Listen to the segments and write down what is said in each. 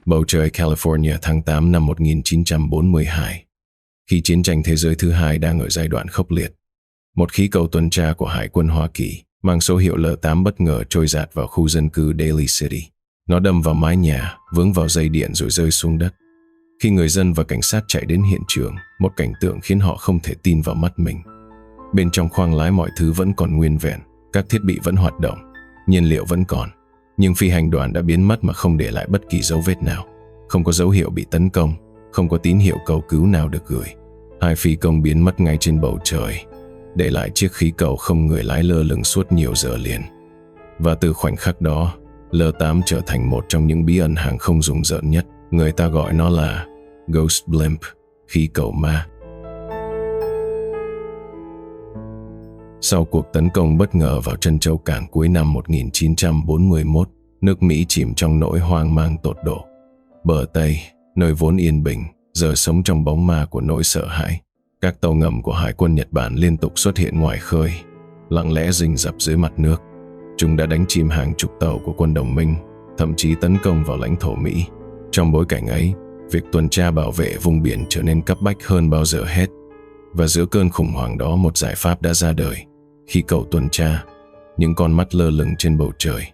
Bầu trời California tháng 8 năm 1942. Khi chiến tranh thế giới thứ hai đang ở giai đoạn khốc liệt, một khí cầu tuần tra của Hải quân Hoa Kỳ mang số hiệu L-8 bất ngờ trôi dạt vào khu dân cư Daly City. Nó đâm vào mái nhà, vướng vào dây điện rồi rơi xuống đất. Khi người dân và cảnh sát chạy đến hiện trường, một cảnh tượng khiến họ không thể tin vào mắt mình. Bên trong khoang lái mọi thứ vẫn còn nguyên vẹn, các thiết bị vẫn hoạt động, nhiên liệu vẫn còn. Nhưng phi hành đoàn đã biến mất mà không để lại bất kỳ dấu vết nào. Không có dấu hiệu bị tấn công, không có tín hiệu cầu cứu nào được gửi. Hai phi công biến mất ngay trên bầu trời, để lại chiếc khí cầu không người lái lơ lửng suốt nhiều giờ liền. Và từ khoảnh khắc đó, L-8 trở thành một trong những bí ẩn hàng không rùng rợn nhất. Người ta gọi nó là Ghost Blimp, khí cầu ma. Sau cuộc tấn công bất ngờ vào Trân Châu Cảng cuối năm 1941, nước Mỹ chìm trong nỗi hoang mang tột độ. Bờ Tây, nơi vốn yên bình, giờ sống trong bóng ma của nỗi sợ hãi. Các tàu ngầm của Hải quân Nhật Bản liên tục xuất hiện ngoài khơi, lặng lẽ rình rập dưới mặt nước. Chúng đã đánh chìm hàng chục tàu của quân đồng minh, thậm chí tấn công vào lãnh thổ Mỹ. Trong bối cảnh ấy, việc tuần tra bảo vệ vùng biển trở nên cấp bách hơn bao giờ hết. Và giữa cơn khủng hoảng đó, một giải pháp đã ra đời. Khí cầu tuần tra, những con mắt lơ lửng trên bầu trời.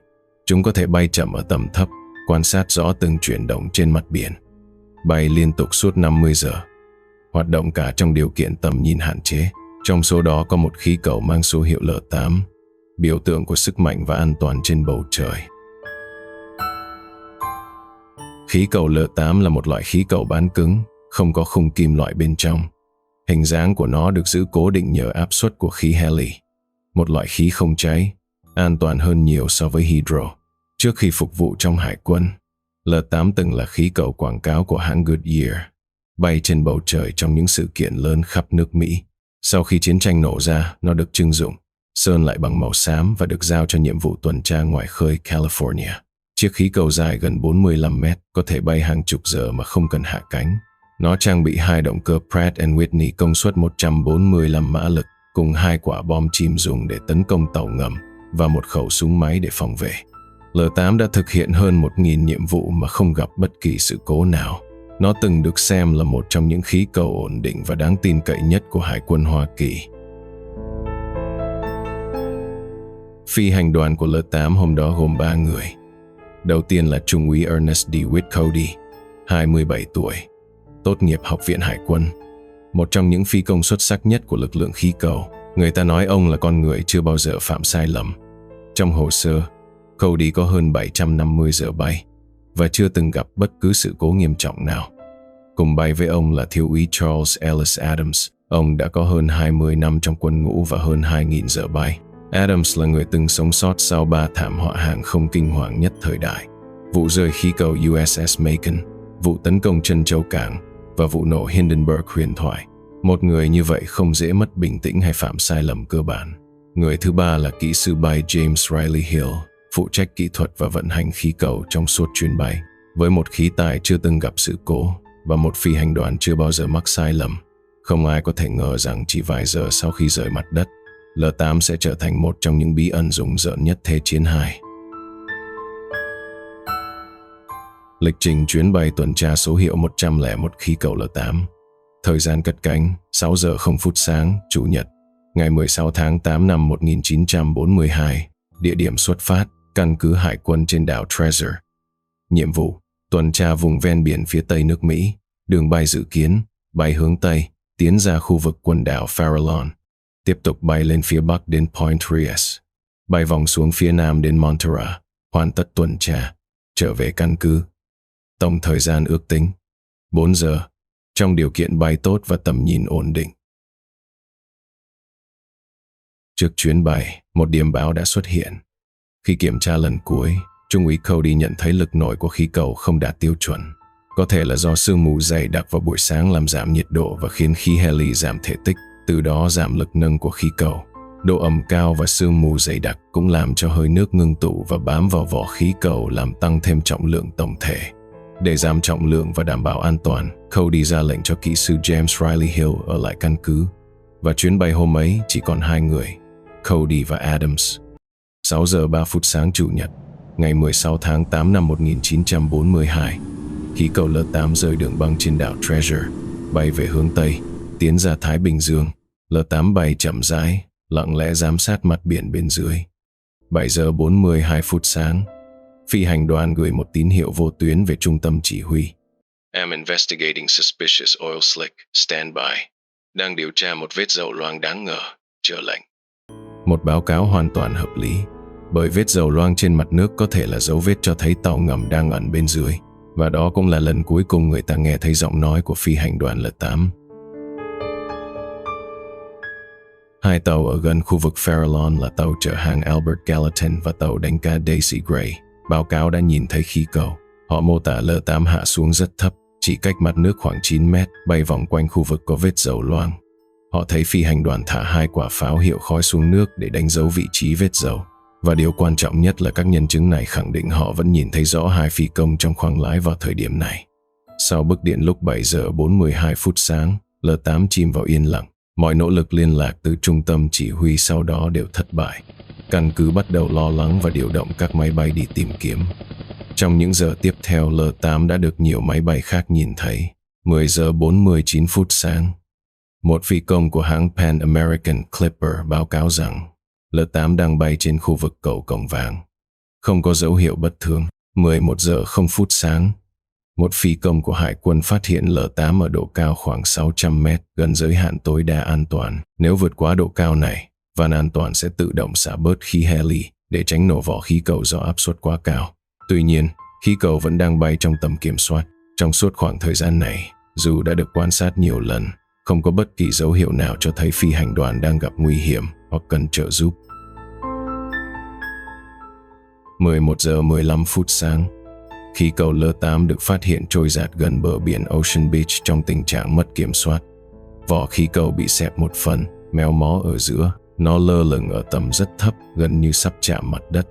Chúng có thể bay chậm ở tầm thấp, quan sát rõ từng chuyển động trên mặt biển. Bay liên tục suốt 50 giờ, hoạt động cả trong điều kiện tầm nhìn hạn chế. Trong số đó có một khí cầu mang số hiệu L-8, biểu tượng của sức mạnh và an toàn trên bầu trời. Khí cầu L-8 là một loại khí cầu bán cứng, không có khung kim loại bên trong. Hình dáng của nó được giữ cố định nhờ áp suất của khí heli, một loại khí không cháy, an toàn hơn nhiều so với hydro. Trước khi phục vụ trong hải quân, L-8 từng là khí cầu quảng cáo của hãng Goodyear, bay trên bầu trời trong những sự kiện lớn khắp nước Mỹ. Sau khi chiến tranh nổ ra, nó được trưng dụng, sơn lại bằng màu xám và được giao cho nhiệm vụ tuần tra ngoài khơi California. Chiếc khí cầu dài gần 45 mét, có thể bay hàng chục giờ mà không cần hạ cánh. Nó trang bị hai động cơ Pratt & Whitney công suất 145 mã lực, cùng hai quả bom chìm dùng để tấn công tàu ngầm và một khẩu súng máy để phòng vệ. L-8 đã thực hiện hơn 1.000 nhiệm vụ mà không gặp bất kỳ sự cố nào. Nó từng được xem là một trong những khí cầu ổn định và đáng tin cậy nhất của Hải quân Hoa Kỳ. Phi hành đoàn của L-8 hôm đó gồm 3 người. Đầu tiên là Trung úy Ernest DeWitt Cody, 27 tuổi, tốt nghiệp Học viện Hải quân, một trong những phi công xuất sắc nhất của lực lượng khí cầu. Người ta nói ông là con người chưa bao giờ phạm sai lầm. Trong hồ sơ, Cody có hơn 750 giờ bay và chưa từng gặp bất cứ sự cố nghiêm trọng nào. Cùng bay với ông là thiếu úy Charles Ellis Adams. Ông đã có hơn 20 năm trong quân ngũ và hơn 2.000 giờ bay. Adams là người từng sống sót sau 3 thảm họa hàng không kinh hoàng nhất thời đại: vụ rơi khí cầu USS Macon, vụ tấn công Trân Châu Cảng và vụ nổ Hindenburg huyền thoại. Một người như vậy không dễ mất bình tĩnh hay phạm sai lầm cơ bản. Người thứ ba là kỹ sư bay James Riley Hill, phụ trách kỹ thuật và vận hành khí cầu trong suốt chuyến bay. Với một khí tài chưa từng gặp sự cố và một phi hành đoàn chưa bao giờ mắc sai lầm, không ai có thể ngờ rằng chỉ vài giờ sau khi rời mặt đất, L-8 sẽ trở thành một trong những bí ẩn rùng rợn nhất Thế chiến II. Lịch trình chuyến bay tuần tra số hiệu 101 khí cầu L-8. Thời gian cất cánh 6 giờ 0 phút sáng, Chủ nhật, ngày 16 tháng 8 năm 1942. Địa điểm xuất phát, căn cứ hải quân trên đảo Treasure. Nhiệm vụ, tuần tra vùng ven biển phía tây nước Mỹ. Đường bay dự kiến, bay hướng Tây, tiến ra khu vực quần đảo Farallon. Tiếp tục bay lên phía Bắc đến Point Reyes. Bay vòng xuống phía Nam đến Montara. Hoàn tất tuần tra, trở về căn cứ. Tổng thời gian ước tính 4 giờ, trong điều kiện bay tốt và tầm nhìn ổn định. Trước chuyến bay, một điểm báo đã xuất hiện. Khi kiểm tra lần cuối, Trung úy Cody nhận thấy lực nổi của khí cầu không đạt tiêu chuẩn. Có thể là do sương mù dày đặc vào buổi sáng làm giảm nhiệt độ và khiến khí heli giảm thể tích, từ đó giảm lực nâng của khí cầu. Độ ẩm cao và sương mù dày đặc cũng làm cho hơi nước ngưng tụ và bám vào vỏ khí cầu, làm tăng thêm trọng lượng tổng thể. Để giảm trọng lượng và đảm bảo an toàn, Cody ra lệnh cho kỹ sư James Riley Hill ở lại căn cứ. Và chuyến bay hôm ấy chỉ còn 2 người, Cody và Adams. 6 giờ 3 phút sáng Chủ nhật, ngày 16 tháng 8 năm 1942. khí cầu L8 rời đường băng trên đảo Treasure, bay về hướng Tây, tiến ra Thái Bình Dương. L8 bay chậm rãi, lặng lẽ giám sát mặt biển bên dưới. 7 giờ 42 phút sáng, phi hành đoàn gửi một tín hiệu vô tuyến về trung tâm chỉ huy. I'm investigating suspicious oil slick. Stand by. Đang điều tra một vết dầu loang đáng ngờ. Chờ lệnh. Một báo cáo hoàn toàn hợp lý, bởi vết dầu loang trên mặt nước có thể là dấu vết cho thấy tàu ngầm đang ẩn bên dưới, và đó cũng là lần cuối cùng người ta nghe thấy giọng nói của phi hành đoàn L8. Hai tàu ở gần khu vực Farallon là tàu chở hàng Albert Gallatin và tàu đánh cá Daisy Gray. Báo cáo đã nhìn thấy khí cầu. Họ mô tả L8 hạ xuống rất thấp, chỉ cách mặt nước khoảng 9 mét, bay vòng quanh khu vực có vết dầu loang. Họ thấy phi hành đoàn thả 2 quả pháo hiệu khói xuống nước để đánh dấu vị trí vết dầu. Và điều quan trọng nhất là các nhân chứng này khẳng định họ vẫn nhìn thấy rõ 2 phi công trong khoang lái vào thời điểm này. Sau bức điện lúc 7 giờ 42 phút sáng, L8 chìm vào yên lặng. Mọi nỗ lực liên lạc từ trung tâm chỉ huy sau đó đều thất bại. Căn cứ bắt đầu lo lắng và điều động các máy bay đi tìm kiếm. Trong những giờ tiếp theo, L8 đã được nhiều máy bay khác nhìn thấy. 10 giờ 49 phút sáng, một phi công của hãng Pan American Clipper báo cáo rằng L8 đang bay trên khu vực cầu Cổng Vàng. Không có dấu hiệu bất thường. 11 giờ 0 phút sáng, một phi công của Hải quân phát hiện L8 ở độ cao khoảng 600 mét, gần giới hạn tối đa an toàn. Nếu vượt quá độ cao này, van an toàn sẽ tự động xả bớt khí heli để tránh nổ vỏ khí cầu do áp suất quá cao. Tuy nhiên, khí cầu vẫn đang bay trong tầm kiểm soát. Trong suốt khoảng thời gian này, dù đã được quan sát nhiều lần, không có bất kỳ dấu hiệu nào cho thấy phi hành đoàn đang gặp nguy hiểm hoặc cần trợ giúp. 11 giờ 15 phút sáng, khí cầu L8 được phát hiện trôi dạt gần bờ biển Ocean Beach trong tình trạng mất kiểm soát. Vỏ khí cầu bị xẹp một phần, méo mó ở giữa. Nó lơ lửng ở tầm rất thấp, gần như sắp chạm mặt đất.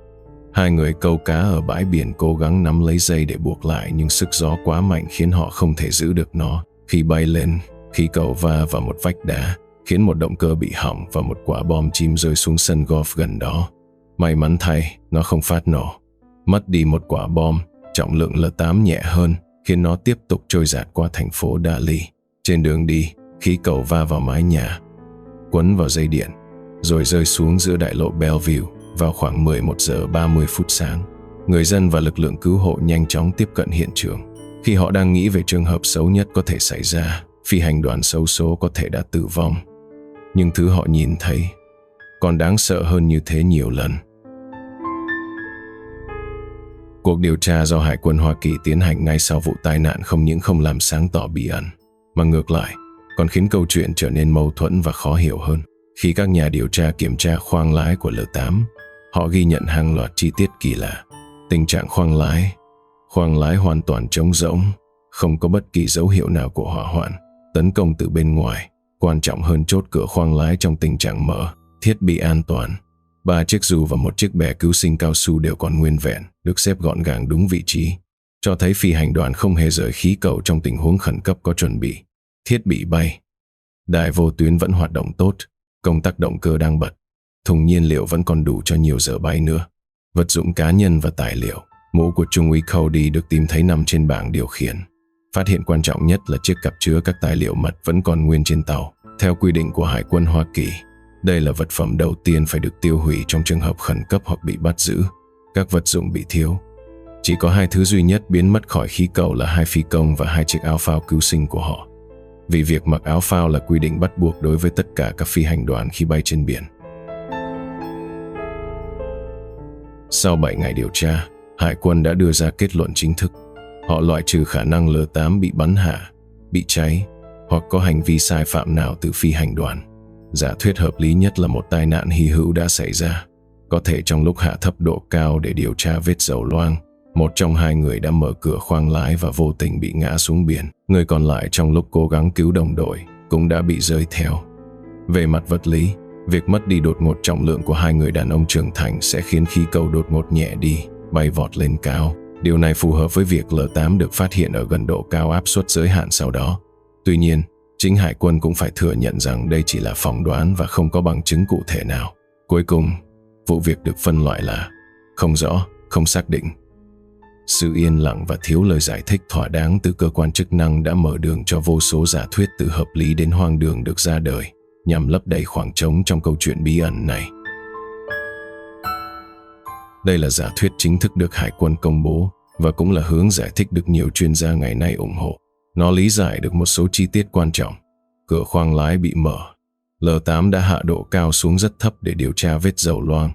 2 người câu cá ở bãi biển cố gắng nắm lấy dây để buộc lại, nhưng sức gió quá mạnh khiến họ không thể giữ được nó. Khi bay lên, khí cầu va vào một vách đá, khiến một động cơ bị hỏng và một quả bom chim rơi xuống sân golf gần đó. May mắn thay, nó không phát nổ. Mất đi một quả bom, trọng lượng L8 nhẹ hơn, khiến nó tiếp tục trôi dạt qua thành phố Dali. Trên đường đi, khí cầu va vào mái nhà, quấn vào dây điện, rồi rơi xuống giữa đại lộ Bellevue vào khoảng 11 giờ 30 phút sáng. Người dân và lực lượng cứu hộ nhanh chóng tiếp cận hiện trường. Khi họ đang nghĩ về trường hợp xấu nhất có thể xảy ra, phi hành đoàn xấu số có thể đã tử vong. Nhưng thứ họ nhìn thấy còn đáng sợ hơn như thế nhiều lần. Cuộc điều tra do Hải quân Hoa Kỳ tiến hành ngay sau vụ tai nạn không những không làm sáng tỏ bí ẩn, mà ngược lại còn khiến câu chuyện trở nên mâu thuẫn và khó hiểu hơn. Khi các nhà điều tra kiểm tra khoang lái của L8, họ ghi nhận hàng loạt chi tiết kỳ lạ. Tình trạng khoang lái hoàn toàn trống rỗng, không có bất kỳ dấu hiệu nào của hỏa hoạn, tấn công từ bên ngoài. Quan trọng hơn, chốt cửa khoang lái trong tình trạng mở, thiết bị an toàn. 3 chiếc dù và một chiếc bè cứu sinh cao su đều còn nguyên vẹn, được xếp gọn gàng đúng vị trí, cho thấy phi hành đoàn không hề rời khí cầu trong tình huống khẩn cấp có chuẩn bị. Thiết bị bay, đài vô tuyến vẫn hoạt động tốt, công tắc động cơ đang bật, thùng nhiên liệu vẫn còn đủ cho nhiều giờ bay nữa. Vật dụng cá nhân và tài liệu, mũ của Trung úy Cody được tìm thấy nằm trên bảng điều khiển. Phát hiện quan trọng nhất là chiếc cặp chứa các tài liệu mật vẫn còn nguyên trên tàu. Theo quy định của Hải quân Hoa Kỳ, đây là vật phẩm đầu tiên phải được tiêu hủy trong trường hợp khẩn cấp hoặc bị bắt giữ. Các vật dụng bị thiếu. Chỉ có 2 thứ duy nhất biến mất khỏi khí cầu là 2 phi công và 2 chiếc áo phao cứu sinh của họ. Vì việc mặc áo phao là quy định bắt buộc đối với tất cả các phi hành đoàn khi bay trên biển. Sau 7 ngày điều tra, Hải quân đã đưa ra kết luận chính thức. Họ loại trừ khả năng L8 bị bắn hạ, bị cháy hoặc có hành vi sai phạm nào từ phi hành đoàn. Giả thuyết hợp lý nhất là một tai nạn hy hữu đã xảy ra. Có thể trong lúc hạ thấp độ cao để điều tra vết dầu loang, một trong 2 người đã mở cửa khoang lái và vô tình bị ngã xuống biển. Người còn lại trong lúc cố gắng cứu đồng đội cũng đã bị rơi theo. Về mặt vật lý, việc mất đi đột ngột trọng lượng của 2 người đàn ông trưởng thành sẽ khiến khí cầu đột ngột nhẹ đi, bay vọt lên cao. Điều này phù hợp với việc L8 được phát hiện ở gần độ cao áp suất giới hạn sau đó. Tuy nhiên, chính Hải quân cũng phải thừa nhận rằng đây chỉ là phỏng đoán và không có bằng chứng cụ thể nào. Cuối cùng, vụ việc được phân loại là không rõ, không xác định. Sự yên lặng và thiếu lời giải thích thỏa đáng từ cơ quan chức năng đã mở đường cho vô số giả thuyết từ hợp lý đến hoang đường được ra đời, nhằm lấp đầy khoảng trống trong câu chuyện bí ẩn này. Đây là giả thuyết chính thức được Hải quân công bố và cũng là hướng giải thích được nhiều chuyên gia ngày nay ủng hộ. Nó lý giải được một số chi tiết quan trọng. Cửa khoang lái bị mở. L8 đã hạ độ cao xuống rất thấp để điều tra vết dầu loang,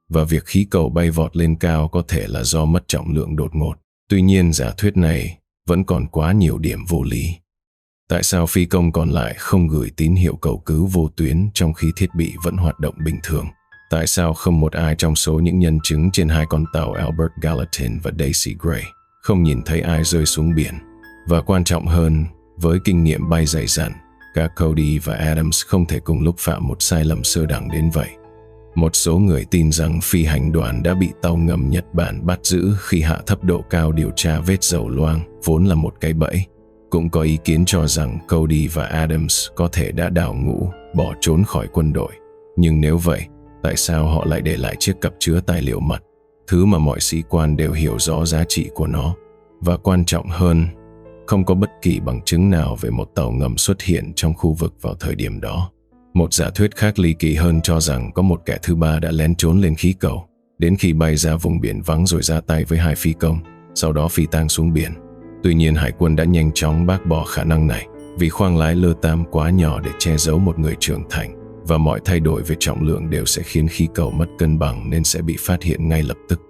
và việc khí cầu bay vọt lên cao có thể là do mất trọng lượng đột ngột. Tuy nhiên, giả thuyết này vẫn còn quá nhiều điểm vô lý. Tại sao phi công còn lại không gửi tín hiệu cầu cứu vô tuyến trong khi thiết bị vẫn hoạt động bình thường? Tại sao không một ai trong số những nhân chứng trên hai con tàu Albert Gallatin và Daisy Gray không nhìn thấy ai rơi xuống biển? Và quan trọng hơn, với kinh nghiệm bay dày dặn, cả Cody và Adams không thể cùng lúc phạm một sai lầm sơ đẳng đến vậy. Một số người tin rằng phi hành đoàn đã bị tàu ngầm Nhật Bản bắt giữ khi hạ thấp độ cao điều tra vết dầu loang, vốn là một cái bẫy. Cũng có ý kiến cho rằng Cody và Adams có thể đã đào ngũ, bỏ trốn khỏi quân đội. Nhưng nếu vậy, tại sao họ lại để lại chiếc cặp chứa tài liệu mật, thứ mà mọi sĩ quan đều hiểu rõ giá trị của nó? Và quan trọng hơn, không có bất kỳ bằng chứng nào về một tàu ngầm xuất hiện trong khu vực vào thời điểm đó. Một giả thuyết khác ly kỳ hơn cho rằng có một kẻ thứ ba đã lén trốn lên khí cầu, đến khi bay ra vùng biển vắng rồi ra tay với hai phi công, sau đó phi tang xuống biển. Tuy nhiên, Hải quân đã nhanh chóng bác bỏ khả năng này, vì khoang lái L8 quá nhỏ để che giấu một người trưởng thành, và mọi thay đổi về trọng lượng đều sẽ khiến khí cầu mất cân bằng nên sẽ bị phát hiện ngay lập tức.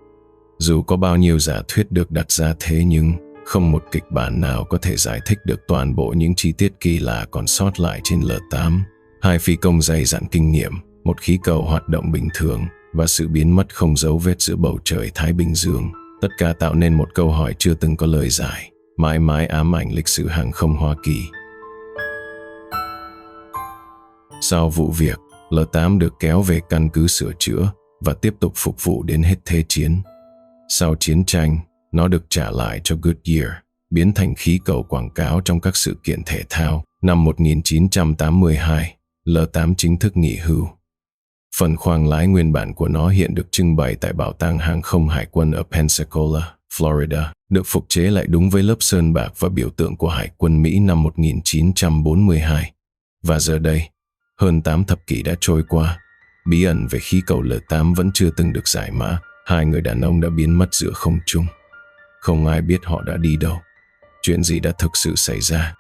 Dù có bao nhiêu giả thuyết được đặt ra thế nhưng không một kịch bản nào có thể giải thích được toàn bộ những chi tiết kỳ lạ còn sót lại trên L8. Hai phi công dày dặn kinh nghiệm, một khí cầu hoạt động bình thường và sự biến mất không dấu vết giữa bầu trời Thái Bình Dương. Tất cả tạo nên một câu hỏi chưa từng có lời giải, mãi mãi ám ảnh lịch sử hàng không Hoa Kỳ. Sau vụ việc, L8 được kéo về căn cứ sửa chữa và tiếp tục phục vụ đến hết Thế chiến. Sau chiến tranh, nó được trả lại cho Goodyear, biến thành khí cầu quảng cáo trong các sự kiện thể thao. Năm 1982, L8 chính thức nghỉ hưu. Phần khoang lái nguyên bản của nó hiện được trưng bày tại Bảo tàng Hàng không Hải quân ở Pensacola, Florida, được phục chế lại đúng với lớp sơn bạc và biểu tượng của Hải quân Mỹ năm 1942. Và giờ đây, hơn 8 thập kỷ đã trôi qua, bí ẩn về khí cầu L8 vẫn chưa từng được giải mã. Hai người đàn ông đã biến mất giữa không trung. Không ai biết họ đã đi đâu. Chuyện gì đã thực sự xảy ra?